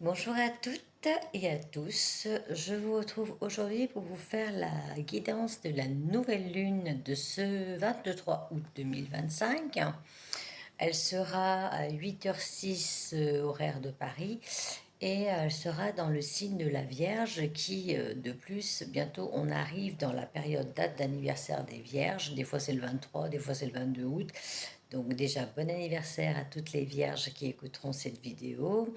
Bonjour à toutes et à tous, je vous retrouve aujourd'hui pour vous faire la guidance de la nouvelle lune de ce 23 août 2025. Elle sera à 8h06 horaire de Paris et elle sera dans le signe de la Vierge qui, de plus, bientôt on arrive dans la période date d'anniversaire des Vierges, des fois c'est le 23, des fois c'est le 22 août. Donc déjà, bon anniversaire à toutes les vierges qui écouteront cette vidéo.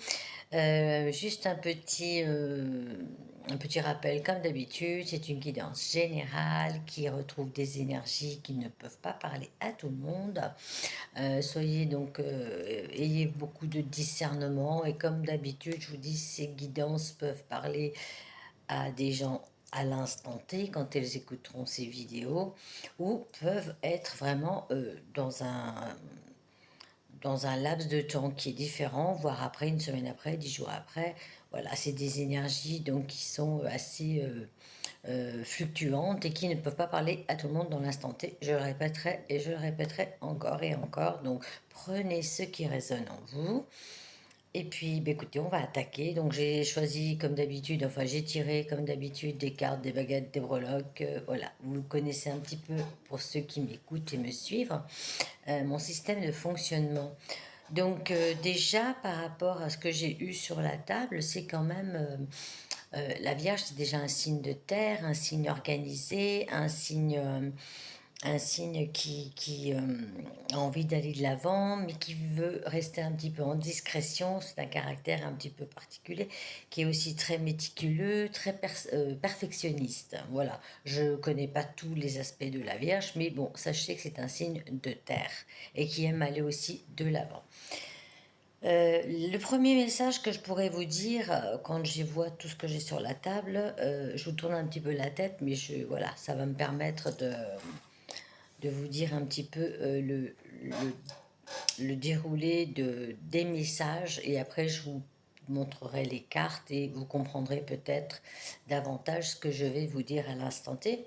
Juste un petit rappel, comme d'habitude, c'est une guidance générale qui retrouve des énergies qui ne peuvent pas parler à tout le monde. Ayez beaucoup de discernement et comme d'habitude, je vous dis, ces guidances peuvent parler à des gens à l'instant T quand elles écouteront ces vidéos ou peuvent être vraiment dans un laps de temps qui est différent, voire après, une semaine après, 10 jours après. Voilà, c'est des énergies donc qui sont assez fluctuantes et qui ne peuvent pas parler à tout le monde dans l'instant T. Je le répéterai et je le répéterai encore et encore. Donc prenez ce qui résonne en vous. Et puis, bah, écoutez, on va attaquer. Donc, j'ai choisi, comme d'habitude, enfin, j'ai tiré, comme d'habitude, des cartes, des baguettes, des breloques. Voilà, vous connaissez un petit peu, pour ceux qui m'écoutent et me suivent, mon système de fonctionnement. Donc déjà par rapport à ce que j'ai eu sur la table, c'est quand même la Vierge, c'est déjà un signe de terre, un signe organisé, un signe qui a envie d'aller de l'avant, mais qui veut rester un petit peu en discrétion. C'est un caractère un petit peu particulier, qui est aussi très méticuleux, très perfectionniste. Voilà, je connais pas tous les aspects de la Vierge, mais bon, sachez que c'est un signe de terre et qui aime aller aussi de l'avant. Le premier message que je pourrais vous dire quand je vois tout ce que j'ai sur la table, je vous tourne un petit peu la tête, mais voilà, ça va me permettre de vous dire un petit peu le déroulé des messages et après je vous montrerai les cartes et vous comprendrez peut-être davantage ce que je vais vous dire à l'instant T.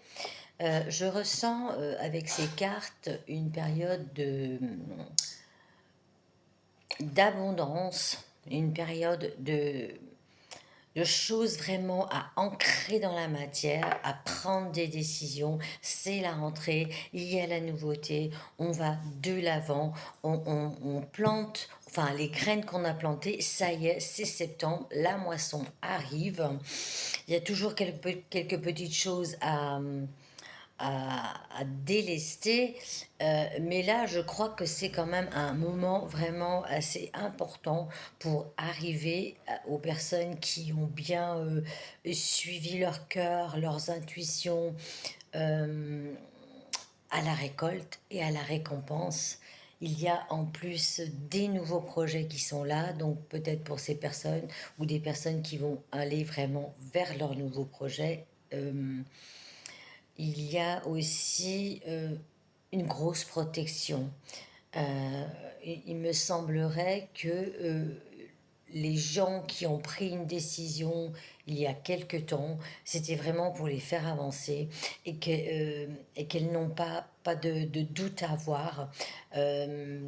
Je ressens avec ces cartes une période d'abondance, une période de choses vraiment à ancrer dans la matière, à prendre des décisions. C'est la rentrée, il y a la nouveauté, on va de l'avant, on plante, enfin les graines qu'on a plantées, ça y est, c'est septembre, la moisson arrive. Il y a toujours quelques petites choses à délester. Mais là, je crois que c'est quand même un moment vraiment assez important pour arriver aux personnes qui ont bien suivi leur cœur, leurs intuitions, euh, à la récolte et à la récompense. Il y a en plus des nouveaux projets qui sont là, donc peut-être pour ces personnes ou des personnes qui vont aller vraiment vers leurs nouveaux projets. Il y a aussi une grosse protection. Il me semblerait que les gens qui ont pris une décision il y a quelque temps, c'était vraiment pour les faire avancer et qu'elles n'ont pas de doute à avoir. Euh,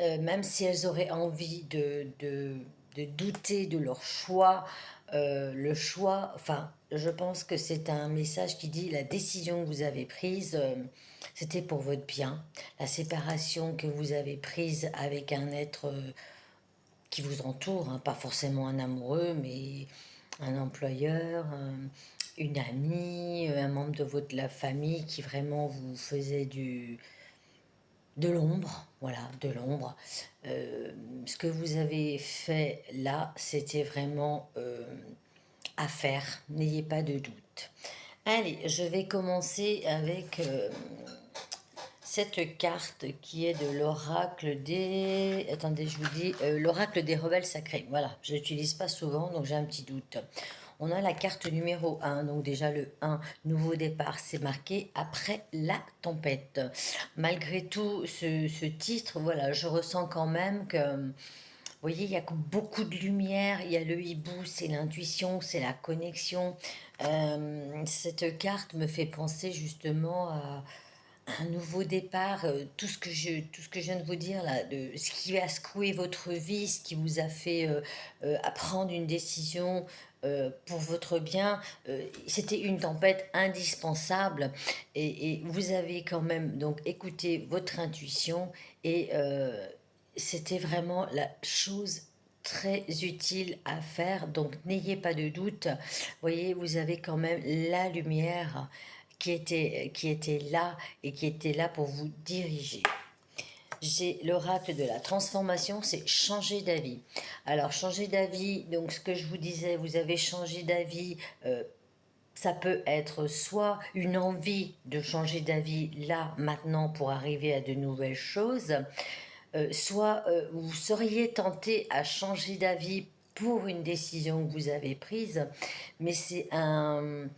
Même si elles auraient envie de douter de leur choix, le choix, enfin, je pense que c'est un message qui dit la décision que vous avez prise, c'était pour votre bien. La séparation que vous avez prise avec un être qui vous entoure, hein, pas forcément un amoureux, mais un employeur, une amie, un membre de la famille qui vraiment vous faisait de l'ombre, voilà, de l'ombre. Ce que vous avez fait là, c'était vraiment à faire, n'ayez pas de doute. Allez, je vais commencer avec cette carte qui est de l'oracle des... Attendez, je vous dis, l'oracle des rebelles sacrés. Voilà, je l'utilise pas souvent, donc j'ai un petit doute. On a la carte numéro 1, donc déjà le 1, nouveau départ, c'est marqué après la tempête. Malgré tout ce titre, voilà, je ressens quand même que, vous voyez, il y a beaucoup de lumière, il y a le hibou, c'est l'intuition, c'est la connexion. Cette carte me fait penser justement un nouveau départ, tout ce que je viens de vous dire là, de ce qui a secoué votre vie, ce qui vous a fait, à prendre une décision, pour votre bien, c'était une tempête indispensable et vous avez quand même donc écouté votre intuition et c'était vraiment la chose très utile à faire, donc n'ayez pas de doute. Voyez, vous avez quand même la lumière qui était là et qui était là pour vous diriger. J'ai l'oracle de la transformation, c'est changer d'avis. Alors changer d'avis, donc ce que je vous disais, vous avez changé d'avis, ça peut être soit une envie de changer d'avis là, maintenant, pour arriver à de nouvelles choses, soit vous seriez tenté à changer d'avis pour une décision que vous avez prise, mais c'est un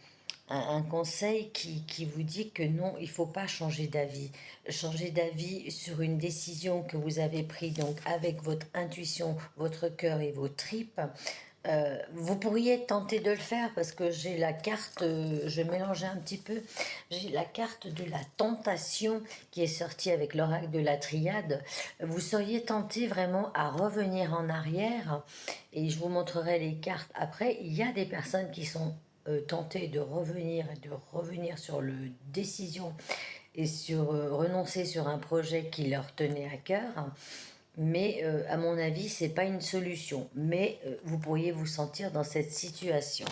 conseil qui vous dit que non, il ne faut pas changer d'avis. Changer d'avis sur une décision que vous avez prise donc avec votre intuition, votre cœur et vos tripes. Vous pourriez tenter de le faire parce que j'ai la carte, je vais mélanger un petit peu, j'ai la carte de la tentation qui est sortie avec l'oracle de la triade. Vous seriez tenté vraiment à revenir en arrière et je vous montrerai les cartes après. Il y a des personnes qui sont tentées de revenir sur le décision et sur renoncer sur un projet qui leur tenait à cœur. Mais à mon avis, c'est pas une solution. Mais vous pourriez vous sentir dans cette situation.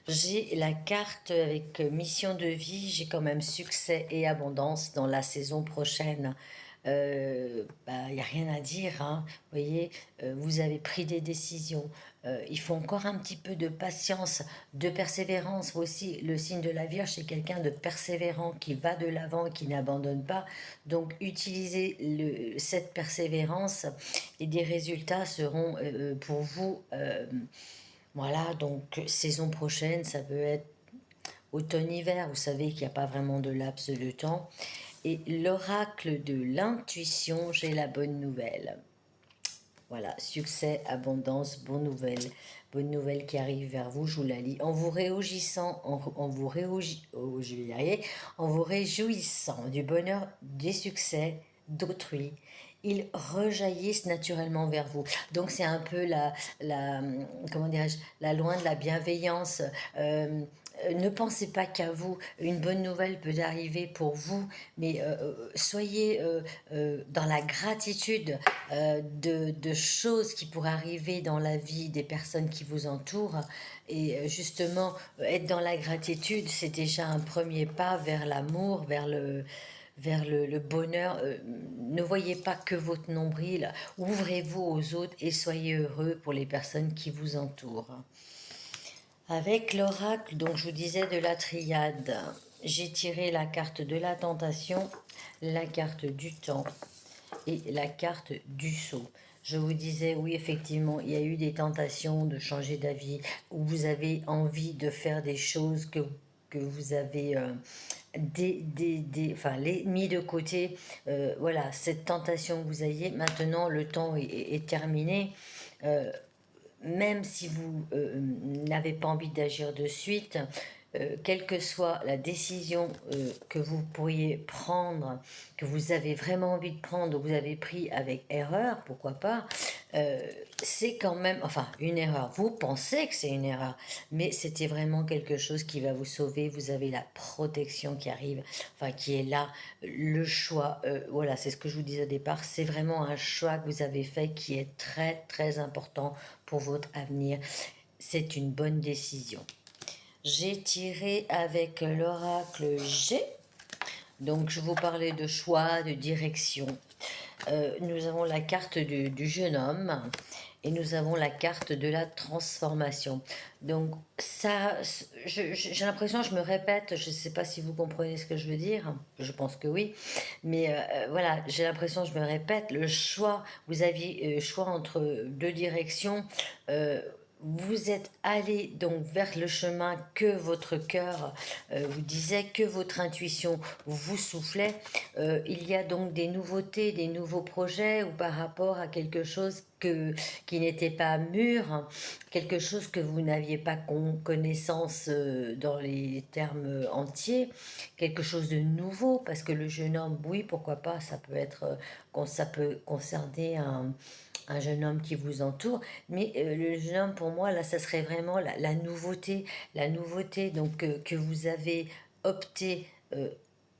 J'ai la carte avec mission de vie, j'ai quand même succès et abondance dans la saison prochaine. Il n'y a rien à dire, hein. Vous voyez, vous avez pris des décisions. Il faut encore un petit peu de patience, de persévérance. Vous aussi, le signe de la Vierge, c'est quelqu'un de persévérant, qui va de l'avant et qui n'abandonne pas. Donc, utilisez cette persévérance et des résultats seront pour vous... voilà, donc saison prochaine, ça peut être automne-hiver, vous savez qu'il n'y a pas vraiment de laps de temps. Et l'oracle de l'intuition, j'ai la bonne nouvelle. Voilà, succès, abondance, bonne nouvelle qui arrive vers vous, je vous la lis. En vous réjouissant, oh, je vais y arriver, en vous réjouissant du bonheur, des succès d'autrui, ils rejaillissent naturellement vers vous. Donc c'est un peu la comment dirais-je, la loi de la bienveillance. Euh, ne pensez pas qu'à vous, une bonne nouvelle peut arriver pour vous, mais soyez dans la gratitude de choses qui pourraient arriver dans la vie des personnes qui vous entourent. Et justement, être dans la gratitude, c'est déjà un premier pas vers l'amour, le bonheur. Ne voyez pas que votre nombril, ouvrez-vous aux autres et soyez heureux pour les personnes qui vous entourent. Avec l'oracle, donc je vous disais de la triade, j'ai tiré la carte de la tentation, la carte du temps et la carte du sceau. Je vous disais, oui, effectivement, il y a eu des tentations de changer d'avis, où vous avez envie de faire des choses que vous avez mis de côté. Voilà, cette tentation que vous aviez, maintenant le temps est terminé. Même si vous n'avez pas envie d'agir de suite, quelle que soit la décision que vous pourriez prendre, que vous avez vraiment envie de prendre, ou vous avez pris avec erreur, pourquoi pas, c'est quand même, enfin, une erreur. Vous pensez que c'est une erreur, mais c'était vraiment quelque chose qui va vous sauver. Vous avez la protection qui arrive, enfin, qui est là. Le choix, voilà, c'est ce que je vous disais au départ, c'est vraiment un choix que vous avez fait qui est très, très important pour votre avenir. C'est une bonne décision. J'ai tiré avec l'oracle G. Donc, je vous parlais de choix, de direction. Nous avons la carte du jeune homme et nous avons la carte de la transformation. Donc, ça, j'ai l'impression, je me répète, je ne sais pas si vous comprenez ce que je veux dire, je pense que oui, mais voilà, j'ai l'impression, je me répète, le choix, vous aviez choix entre deux directions. vous êtes allé donc vers le chemin que votre cœur vous disait, que votre intuition vous soufflait. Il y a donc des nouveautés, des nouveaux projets ou par rapport à quelque chose qui n'était pas mûr, hein, quelque chose que vous n'aviez pas connaissance dans les termes entiers, quelque chose de nouveau, parce que le jeune homme, oui, pourquoi pas, ça peut être, ça peut concerner un jeune homme qui vous entoure, mais le jeune homme, pour moi, là, ça serait vraiment la nouveauté donc que vous avez opté,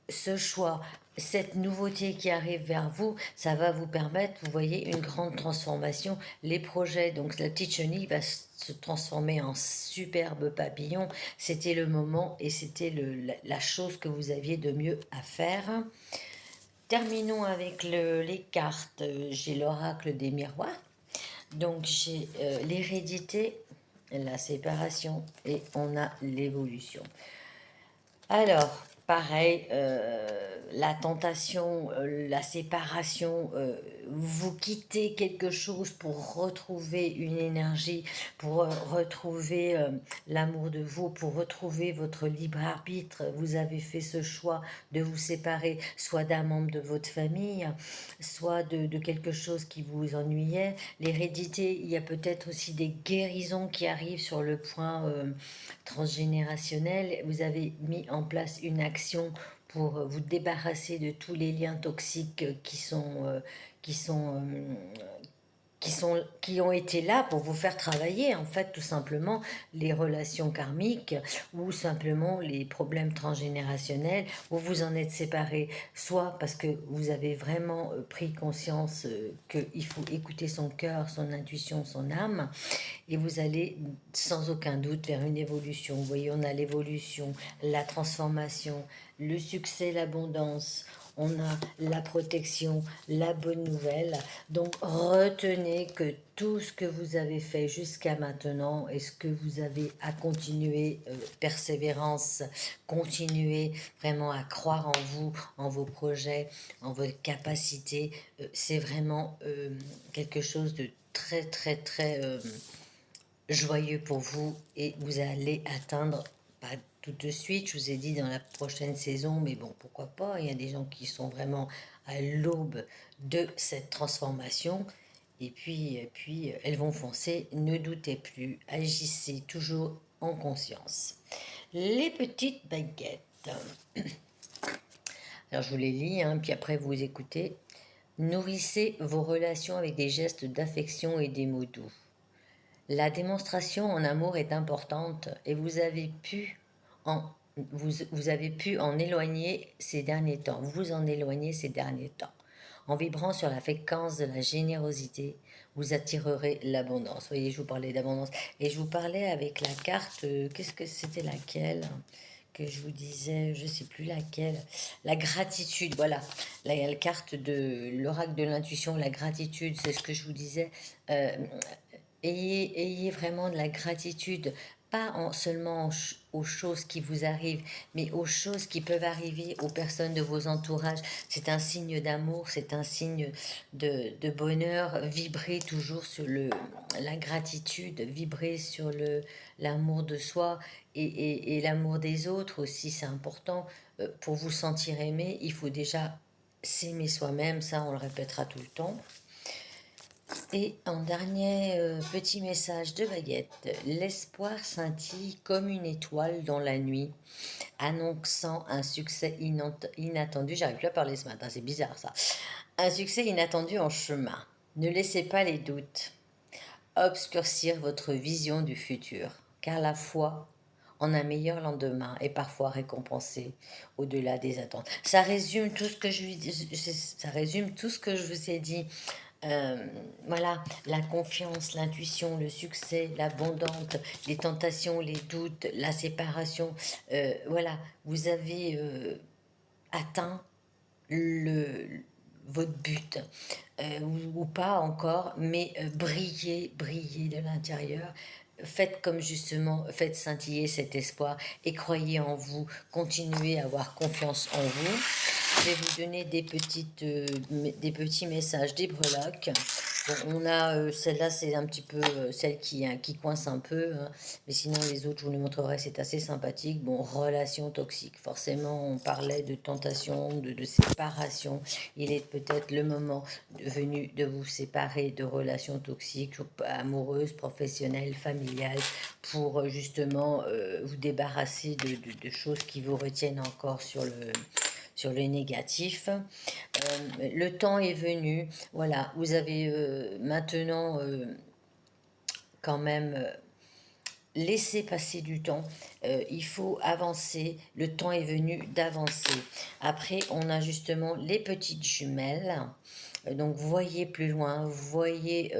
ce choix, cette nouveauté qui arrive vers vous, ça va vous permettre, vous voyez, une grande transformation. Les projets, donc la petite chenille va se transformer en superbe papillon. C'était le moment et c'était la chose que vous aviez de mieux à faire. Terminons avec les cartes. J'ai l'oracle des miroirs. Donc j'ai l'hérédité, la séparation et on a l'évolution. Alors, pareil, la tentation, la séparation, vous quittez quelque chose pour retrouver une énergie, pour retrouver l'amour de vous, pour retrouver votre libre arbitre. Vous avez fait ce choix de vous séparer, soit d'un membre de votre famille, soit de quelque chose qui vous ennuyait. L'hérédité, il y a peut-être aussi des guérisons qui arrivent sur le point transgénérationnel. Vous avez mis en place une action pour vous débarrasser de tous les liens toxiques qui sont, qui ont été là pour vous faire travailler, en fait, tout simplement, les relations karmiques ou simplement les problèmes transgénérationnels où vous en êtes séparés, soit parce que vous avez vraiment pris conscience qu'il faut écouter son cœur, son intuition, son âme, et vous allez sans aucun doute vers une évolution. Vous voyez, on a l'évolution, la transformation, le succès, l'abondance, on a la protection, la bonne nouvelle. Donc retenez que tout ce que vous avez fait jusqu'à maintenant et ce que vous avez à continuer, persévérance, continuer vraiment à croire en vous, en vos projets, en votre capacité, c'est vraiment quelque chose de très très très joyeux pour vous et vous allez atteindre, pas tout de suite, je vous ai dit dans la prochaine saison, mais bon, pourquoi pas, il y a des gens qui sont vraiment à l'aube de cette transformation et puis elles vont foncer, ne doutez plus, agissez toujours en conscience. Les petites baguettes. Alors je vous les lis, hein, puis après vous écoutez. Nourrissez vos relations avec des gestes d'affection et des mots doux. La démonstration en amour est importante et vous avez pu en éloigner ces derniers temps, vous en éloigner ces derniers temps. En vibrant sur la fréquence de la générosité, vous attirerez l'abondance. Vous voyez, je vous parlais d'abondance. Et je vous parlais avec la carte, qu'est-ce que c'était laquelle que je vous disais, je ne sais plus laquelle, la gratitude, voilà, la carte de l'oracle de l'intuition, la gratitude, c'est ce que je vous disais. Euh, ayez vraiment de la gratitude, pas seulement aux choses qui vous arrivent, mais aux choses qui peuvent arriver aux personnes de vos entourages. C'est un signe d'amour, c'est un signe de bonheur. Vibrez toujours sur la gratitude, vibrez sur l'amour de soi et l'amour des autres aussi, c'est important. Pour vous sentir aimé, il faut déjà s'aimer soi-même, ça on le répétera tout le temps. Et en dernier petit message de baguette, l'espoir scintille comme une étoile dans la nuit, annonçant un succès inattendu. J'arrive plus à parler ce matin, c'est bizarre ça. Un succès inattendu en chemin. Ne laissez pas les doutes obscurcir votre vision du futur, car la foi en un meilleur lendemain est parfois récompensée au-delà des attentes. Ça résume tout ce que ça résume tout ce que je vous ai dit. Voilà, la confiance, l'intuition, le succès, l'abondance, les tentations, les doutes, la séparation. Voilà, vous avez atteint le, votre but, ou pas encore, mais brillez, brillez de l'intérieur. Faites comme justement, faites scintiller cet espoir et croyez en vous, continuez à avoir confiance en vous. Je vais vous donner des petits messages des breloques. Bon, on a celle-là, c'est un petit peu celle qui coince un peu, hein. Mais sinon les autres, je vous les montrerai, c'est assez sympathique. Bon, relation toxique, forcément, on parlait de tentation, de séparation. Il est peut-être le moment venu de vous séparer de relations toxiques, amoureuses, professionnelles, familiales, pour justement vous débarrasser de choses qui vous retiennent encore sur le négatif. Le temps est venu, voilà, vous avez maintenant quand même laissé passer du temps, il faut avancer, le temps est venu d'avancer. Après, on a justement les petites jumelles. Donc voyez plus loin, voyez,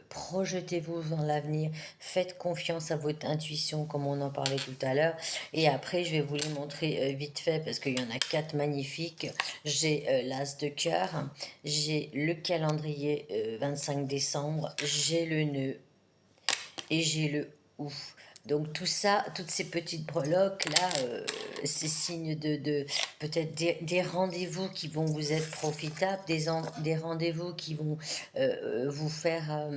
projetez-vous dans l'avenir, faites confiance à votre intuition comme on en parlait tout à l'heure. Et après, je vais vous les montrer vite fait parce qu'il y en a 4 magnifiques. J'ai l'as de cœur, j'ai le calendrier 25 décembre, j'ai le nœud et j'ai le ouf. Donc tout ça, toutes ces petites breloques là, c'est signe de peut-être des rendez-vous qui vont vous être profitables, des rendez-vous qui vont vous faire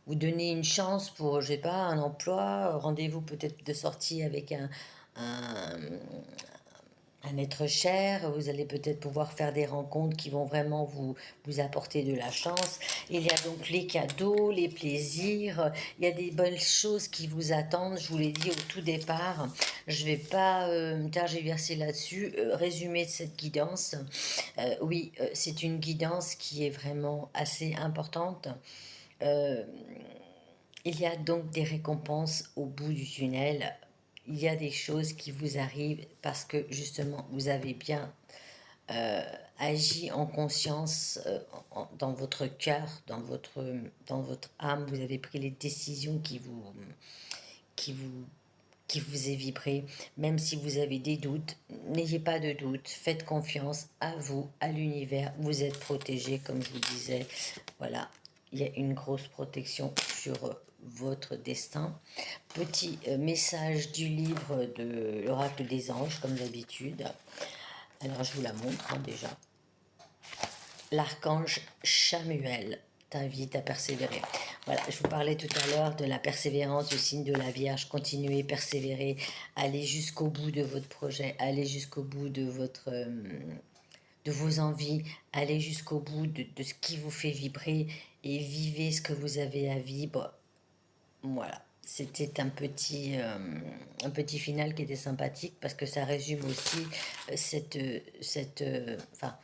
vous donner une chance pour, je sais pas, un emploi, rendez-vous peut-être de sortie avec un, un être cher, vous allez peut-être pouvoir faire des rencontres qui vont vraiment vous apporter de la chance. Il y a donc les cadeaux, les plaisirs, il y a des belles choses qui vous attendent, je vous l'ai dit au tout départ. Je ne vais pas me tergiverser là-dessus, résumer cette guidance. Oui, c'est une guidance qui est vraiment assez importante. Euh, il y a donc des récompenses au bout du tunnel. Il y a des choses qui vous arrivent parce que justement vous avez bien agi en conscience dans votre cœur, dans votre âme. Vous avez pris les décisions qui vous, qui vous est vibré. Même si vous avez des doutes, n'ayez pas de doute. Faites confiance à vous, à l'univers. Vous êtes protégé, comme je vous disais. Voilà, il y a une grosse protection sur votre destin. Petit message du livre de l'oracle des anges, comme d'habitude. Alors, je vous la montre déjà. L'archange Chamuel t'invite à persévérer. Voilà, je vous parlais tout à l'heure de la persévérance du signe de la Vierge. Continuez, persévérer, allez jusqu'au bout de votre projet, allez jusqu'au bout de de vos envies, allez jusqu'au bout de ce qui vous fait vibrer et vivez ce que vous avez à vivre. Voilà, c'était un petit final qui était sympathique parce que ça résume aussi enfin,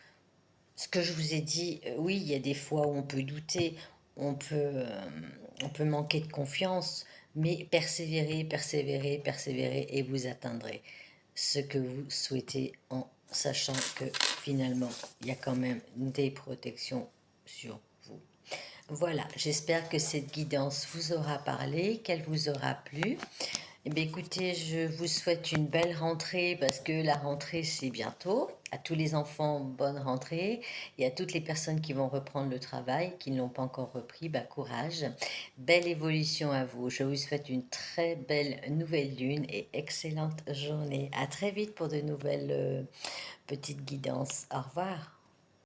ce que je vous ai dit. Oui, il y a des fois où on peut douter, on peut, euh, on peut manquer de confiance, mais persévérez, persévérez, persévérez et vous atteindrez ce que vous souhaitez en sachant que finalement, il y a quand même des protections sur vous. Voilà, j'espère que cette guidance vous aura parlé, qu'elle vous aura plu. Eh bien, écoutez, je vous souhaite une belle rentrée parce que la rentrée, c'est bientôt. À tous les enfants, bonne rentrée. Et à toutes les personnes qui vont reprendre le travail, qui ne l'ont pas encore repris, bah, courage. Belle évolution à vous. Je vous souhaite une très belle nouvelle lune et excellente journée. À très vite pour de nouvelles petites guidances. Au revoir.